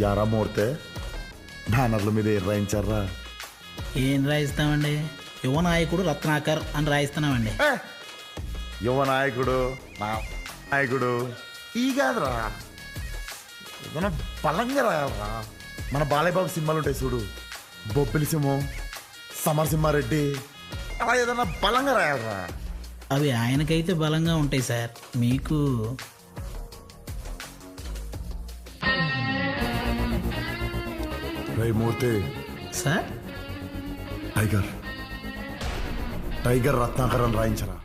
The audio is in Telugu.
యారా మూర్తే బ్యానర్ల మీద ఏం రాయించారా? ఏం రాయిస్తామండి? యువ నాయకుడు రత్నాకర్ అని రాయిస్తున్నామండి. యువ నాయకుడు నాయకుడు ఈ కాదురా, ఏదైనా బలంగా రాయాలరా. మన బాలయ్యబాబు సినిమాలు ఉంటాయి చూడు, బొబ్బిలి సింహం, సమరసింహారెడ్డి, అలా ఏదైనా బలంగా రాయాలరా. అవి ఆయనకైతే బలంగా ఉంటాయి సార్, మీకు రే మూర్తి, సార్ టైగర్ టైగర్ రత్నాకర్ అని రాయించరా.